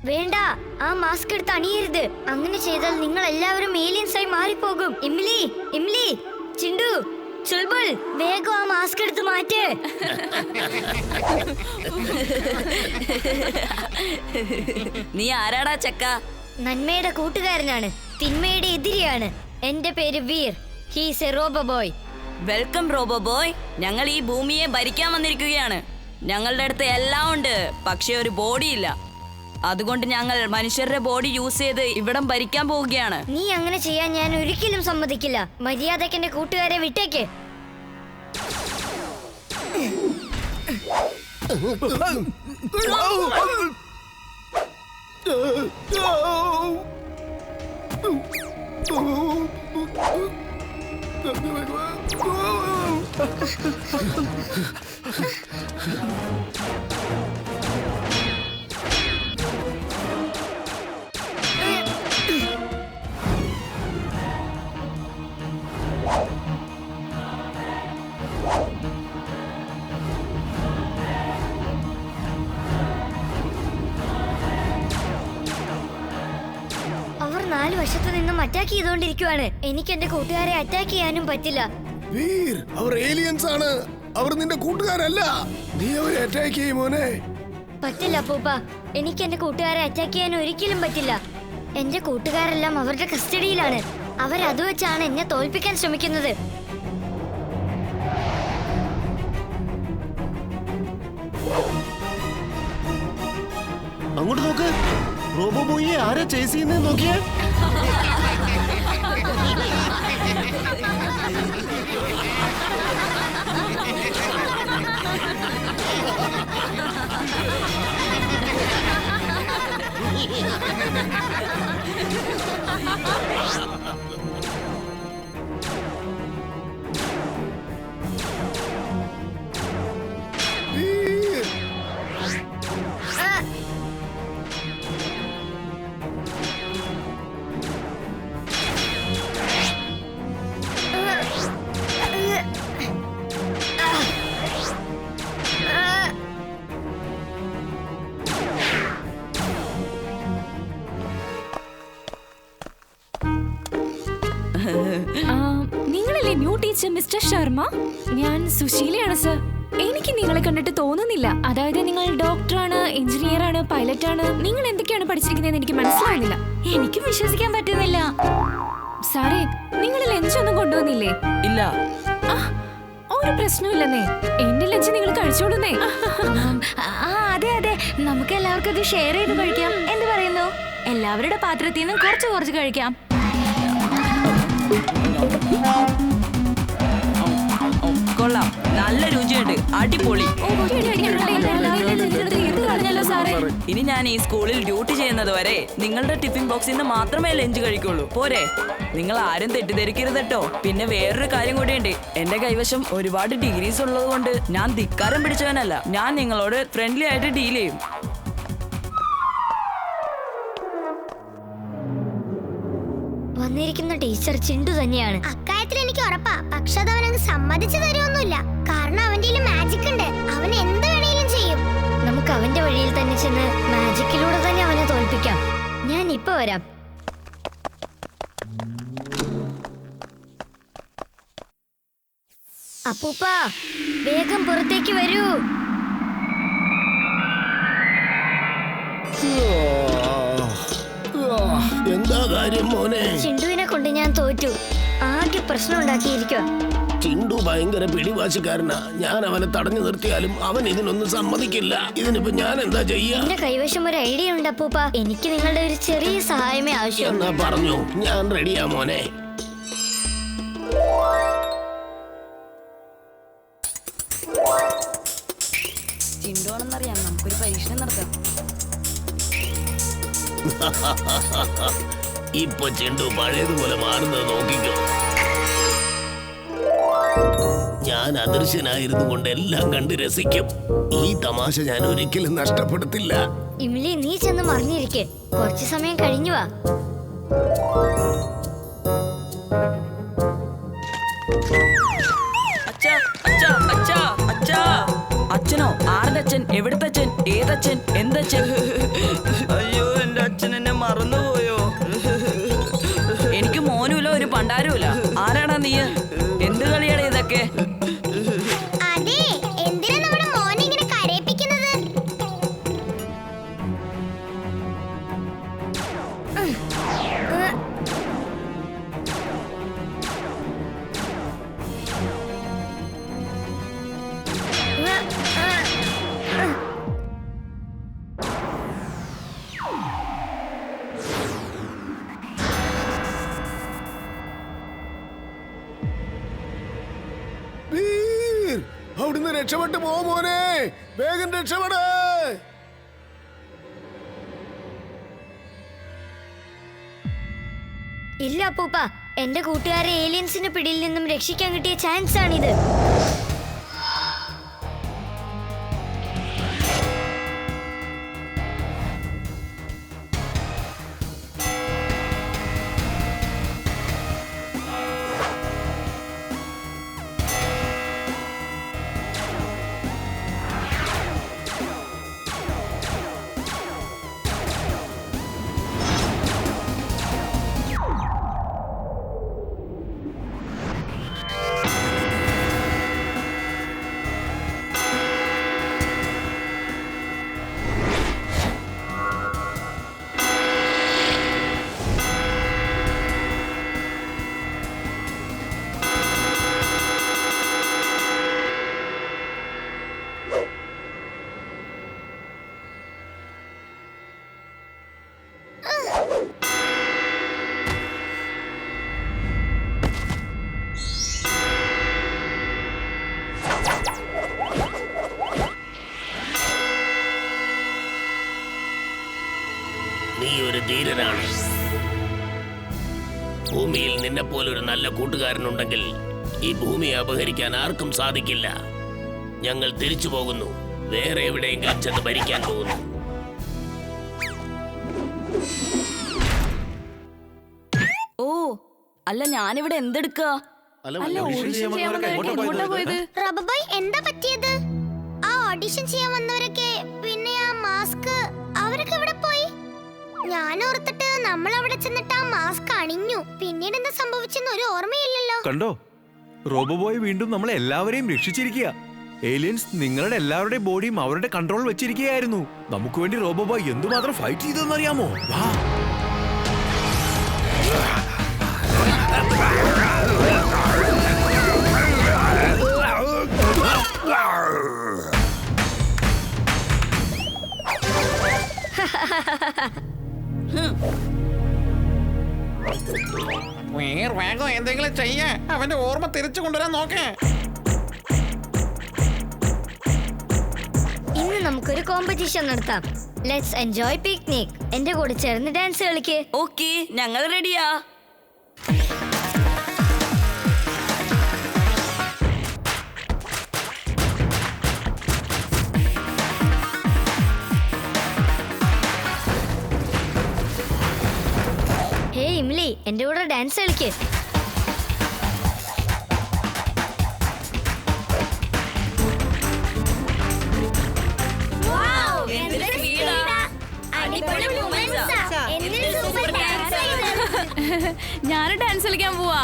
വേണ്ട, ആ മാസ്ക് എടുത്ത് അണിയരുത്. അങ്ങനെ ചെയ്താൽ നിങ്ങൾ എല്ലാവരും ഏലിയൻസ് ആയി മാറിപ്പോകും. ഇംലി, ഇംലി, ചിണ്ടു, ചുൾബുൾ, വേഗം ആ മാസ്ക് എടുത്ത് മാറ്റ്. നീ ആരാടാ ചക്ക? നന്മയുടെ കൂട്ടുകാരനാണ്, തിന്മയുടെ എതിരെയാണ്. എന്റെ പേര് Veer. He's A robo boy. Welcome robo boy. ഞങ്ങൾ ഈ ഭൂമിയെ ഭരിക്കാൻ വന്നിരിക്കുകയാണ്. ഞങ്ങളുടെ അടുത്ത് എല്ലാം ഉണ്ട്, പക്ഷെ ഒരു ബോഡി ഇല്ല. അതുകൊണ്ട് ഞങ്ങൾ മനുഷ്യരുടെ ബോഡി യൂസ് ചെയ്ത് ഇവിടം ഭരിക്കാൻ പോവുകയാണ്. നീ അങ്ങനെ ചെയ്യാൻ ഞാൻ ഒരിക്കലും സമ്മതിക്കില്ല. മര്യാദയ്ക്ക് എന്റെ കൂട്ടുകാരെ വിട്ടേക്ക്. അവർ 4 വശത്തു നിന്നും അറ്റാക്ക് ചെയ്തുകൊണ്ടിരിക്കുവാണ്. എനിക്ക് എന്റെ കൂട്ടുകാരെ അറ്റാക്ക് ചെയ്യാനും പറ്റില്ല. വീർ, അവർ ഏലിയൻസ് ആണ്. അവർ നിന്റെ കൂട്ടുകാരല്ല. നീ അവരെ അറ്റാക്ക് ചെയ്യും മോനെ. പറ്റില്ല പൂപ്പ, എനിക്ക് എന്റെ കൂട്ടുകാരെ അറ്റാക്ക് ചെയ്യാൻ ഒരിക്കലും പറ്റില്ല. എന്റെ കൂട്ടുകാരെല്ലാം അവരുടെ കസ്റ്റഡിയിലാണ്. അവരത് വെച്ചാണ് എന്നെ തോൽപ്പിക്കാൻ ശ്രമിക്കുന്നത്. അങ്ങോട്ട് നോക്ക്, റോബോ ബോയിയെ ആരാ ചേസ് ചെയ്യുന്നേ നോക്കിയേ. നിങ്ങളല്ലേ ന്യൂ ടീച്ചർ മിസ്റ്റർ ശർമ്മ? ഞാൻ സുശീലയാണ് സർ. എനിക്ക് നിങ്ങളെ കണ്ടിട്ട് തോന്നുന്നില്ല. അതായത് നിങ്ങൾ ഡോക്ടറാണ്, എഞ്ചിനീയർ ആണ്, പൈലറ്റ് ആണ്. നിങ്ങൾ എന്തൊക്കെയാണ് പഠിച്ചിരിക്കുന്നതെന്ന് എനിക്ക് മനസ്സിലാവുന്നില്ല. എനിക്ക് വിശ്വസിക്കാൻ പറ്റുന്നില്ല. സാറേ, നിങ്ങൾ ലഞ്ചൊന്നും കൊണ്ടുവന്നില്ലേ? ഇല്ല. ഒരു പ്രശ്നമില്ലെന്നേ. എന്റെ ലഞ്ച് നിങ്ങൾ കഴിച്ചോളുന്നേ. അതെ അതെ, നമുക്ക് എല്ലാവർക്കും ഇത് ഷെയർ ചെയ്ത് കഴിക്കാം. എന്ത് പറയുന്നു? എല്ലാവരുടെ പാത്രത്തിൽ നിന്നും കുറച്ച് കുറച്ച് കഴിക്കാം. കൊള്ളാം, നല്ല രുചിയുണ്ട്, അടിപൊളി. ഇനി ഞാൻ ഈ സ്കൂളിൽ ഡ്യൂട്ടി ചെയ്യുന്നത് വരെ നിങ്ങളുടെ ടിഫിൻ ബോക്സിൽ നിന്ന് മാത്രമേ ലഞ്ച് കഴിക്കുള്ളൂ. പോരെ? നിങ്ങൾ ആരും തെറ്റിദ്ധരിക്കരുത് കേട്ടോ. പിന്നെ വേറൊരു കാര്യം കൂടിയുണ്ട്. എന്റെ കൈവശം ഒരുപാട് ഡിഗ്രീസ് ഉള്ളത് കൊണ്ട് ഞാൻ ധിക്കാരം പിടിച്ചവനല്ല. ഞാൻ നിങ്ങളോട് ഫ്രണ്ട്ലി ആയിട്ട് ഡീൽ ചെയ്യും. വന്നിരിക്കുന്ന ടീച്ചർ ചിണ്ടു തന്നെയാണ്. അക്കാര്യത്തിൽ എനിക്ക് ഉറപ്പാ. പക്ഷെ അത് അവനങ്ങ് സമ്മതിച്ചു തരുമൊന്നുമില്ല. കാരണം അവന്റെ മാജിക് ഉണ്ട്. അവൻ എന്ത് വേണേലും ചെയ്യും. നമുക്ക് അവന്റെ വഴിയിൽ തന്നെ ചെന്ന് മാജിക്കിലൂടെ തന്നെ അവനെ തോൽപ്പിക്കാം. ഞാൻ ഇപ്പൊ വരാം. അപ്പൂപ്പ, വേഗം പുറത്തേക്ക് വരൂ. എന്താ കാര്യം മോനെ? ചിണ്ടുവിനെ കൊണ്ട് ഞാൻ തോറ്റു. ആകെ പ്രശ്നം ഉണ്ടാക്കിയിരിക്കുക. ചിണ്ടു ഭയങ്കര പിടിവാശിക്കാരനാ. ഞാൻ അവനെ തടഞ്ഞു നിർത്തിയാലും അവൻ ഇതിനൊന്നും സമ്മതിക്കില്ല. ഇതിനിപ്പോ ഞാൻ എന്താ ചെയ്യാ? എന്റെ കൈവശം ഒരു ഐഡിയ ഉണ്ട് അപ്പൂപ്പ. എനിക്ക് നിങ്ങളുടെ ഒരു ചെറിയ സഹായമേ ആവശ്യം. എന്നാ പറഞ്ഞു, ഞാൻ റെഡിയാ മോനെ. ചിണ്ടുവാണെന്നറിയാം, നമുക്കൊരു പരീക്ഷണം നടത്താം. ഇപ്പൊ ചിണ്ടു പഴയതുപോലെ മാറുന്നത് നോക്കിക്കോ. ഞാൻ അദൃശ്യനായിരുന്നു കൊണ്ട് എല്ലാം കണ്ട് രസിക്കും. ഈ തമാശ ഞാൻ ഒരിക്കലും നഷ്ടപ്പെടുത്തില്ല. ഇംലി, നീ ചെന്ന് മറിഞ്ഞിരിക്കെ. കുറച്ചു സമയം കഴിഞ്ഞു വാ. അച്ഛനോ? ആരുടെ അച്ഛൻ? എവിടുത്തെ അച്ഛൻ? ഏതച്ഛൻ? എന്തച്ഛൻ? അയ്യോ, അവിടുന്ന് രക്ഷപ്പെട്ടു പോ മോനെ, വേഗം രക്ഷപ്പെട്. ഇല്ല അപ്പൂപ്പ, എന്റെ കൂട്ടുകാരെ ഏലിയൻസിന്റെ പിടിയിൽ നിന്നും രക്ഷിക്കാൻ കിട്ടിയ ചാൻസ് ആണിത്. നീ ഒരു ധീരനാണ്. ഭൂമിയിൽ നിന്നെ പോലൊരു നല്ല കൂട്ടുകാരനുണ്ടെങ്കിൽ ഈ ഭൂമിയെ അപഹരിക്കാൻ ആർക്കും സാധിക്കില്ല. ഞങ്ങൾ തിരിച്ചു പോകുന്നു, വേറെ എവിടെയെങ്കിലും ചെന്ന് ഭരിക്കാൻ പോകുന്നു. ഓ അല്ല, ഞാനിവിടെ എന്തെടുക്കുക? റബബോയ്, എന്താ പറ്റിയത്? ആ ഓഡിഷൻ ചെയ്യാൻ വന്നവരൊക്കെ, പിന്നെ ആ മാസ്ക്, അവരൊക്കെ എവിടെ പോയി? ഞാൻ ഓർത്തിട്ട് നമ്മൾ അവിടെ ചെന്നിട്ട് ആ മാസ്ക് അണിഞ്ഞു, പിന്നീട് എന്താ സംഭവിച്ചെന്ന് ഒരു ഓർമ്മയില്ലല്ലോ. കണ്ടോ, റോബോബോയ് വീണ്ടും നമ്മളെ എല്ലാവരെയും രക്ഷിച്ചിരിക്കുക. ഏലിയൻസ് നിങ്ങളുടെ എല്ലാവരുടെയും ബോഡിയും അവരുടെ കൺട്രോൾ വെച്ചിരിക്കുകയായിരുന്നു. നമുക്ക് വേണ്ടി റോബോബോയ് എന്തുമാത്രം ഫൈറ്റ് ചെയ്തെന്നറിയാമോ? വാ. വേഗം എന്തെങ്കിലും ചെയ്യാ, അവന്റെ ഓർമ്മ തിരിച്ചു കൊണ്ടുവരാൻ നോക്കേ. ഇന്ന് നമുക്കൊരു കോമ്പറ്റീഷൻ നടത്താം. Let's enjoy picnic. എന്റെ കൂടെ ചേർന്ന് ഡാൻസ് കളിക്ക്. ഓക്കെ, ഞങ്ങൾ റെഡിയാ. ഹേ ഇംലി, എന്റെ കൂടെ ഡാൻസ് കളിക്ക്. ഞാൻ ഡാൻസ് കളിക്കാൻ പോവാ.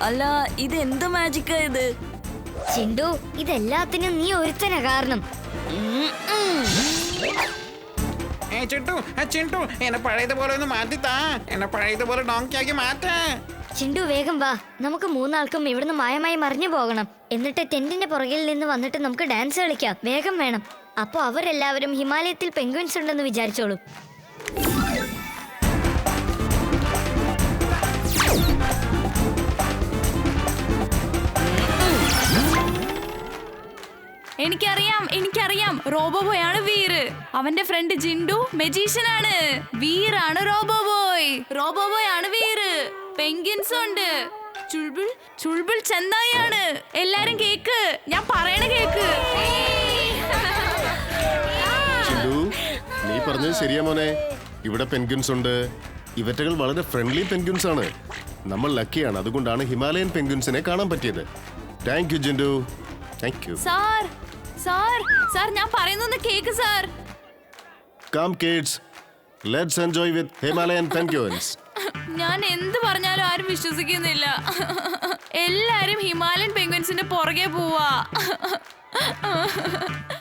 അല്ല, ഇത് എന്ത് മാജിക്കാ ഇത്? ചിണ്ടു, ഇതെല്ലാത്തിനും നീ ഒരുത്തന കാരണം. ചിണ്ടു, എന്നെ പഴയതുപോലെ ഒന്ന് മാറ്റിത്താ. എന്നെ പഴയതുപോലെ ഡോങ്കിയാക്കി മാറ്റാ. ചിണ്ടു വേഗം വാ, നമുക്ക് മൂന്നാൾക്കും ഇവിടുന്ന് മായമായി മറിഞ്ഞു പോകണം. എന്നിട്ട് ടെന്റിന്റെ പുറകിൽ നിന്ന് വന്നിട്ട് നമുക്ക് ഡാൻസ് കളിക്കാം. വേഗം വേണം. അപ്പൊ അവരെല്ലാവരും ഹിമാലയത്തിൽ പെൻഗ്വിൻസ് ഉണ്ടെന്ന് വിചാരിച്ചോളൂ. എനിക്കറിയാം, റോബോബോയാണ് വീർ. അവന്റെ ഫ്രണ്ട് ജിൻഡു മെജീഷ്യനാണ്. വീറാണ് റോബോബോയ് ആണ് വീർ. പെൻഗ്വിൻസ് ഉണ്ട്. ചുൾബുൾ ചെന്നായാണ്. എല്ലാരും കേക്ക്, ഞാൻ പറയണ കേക്ക്. നീ പറഞ്ഞത് ശരിയാ മോനെ. ഇവിടെ പെൻഗ്വിൻസ് ഉണ്ട്. ഇവറ്റകൾ വളരെ ഫ്രണ്ട്ലി പെൻഗ്വിൻസ് ആണ്. നമ്മൾ ലക്കിയാണ്, അതുകൊണ്ടാണ് ഹിമാലയൻ പെൻഗ്വിൻസിനെ കാണാൻ പറ്റിയത്. Thank you Jindu, thank you. Sir ഞാൻ പറയുന്നൊന്ന് കേക്ക് sir. Come kids, let's enjoy with Himalayan penguins. ഞാൻ എന്ത് പറഞ്ഞാലും ആരും വിശ്വസിക്കുന്നില്ല. എല്ലാരും ഹിമാലയൻ പെൻഗ്വിൻസിന്റെ പുറകെ പോവാ.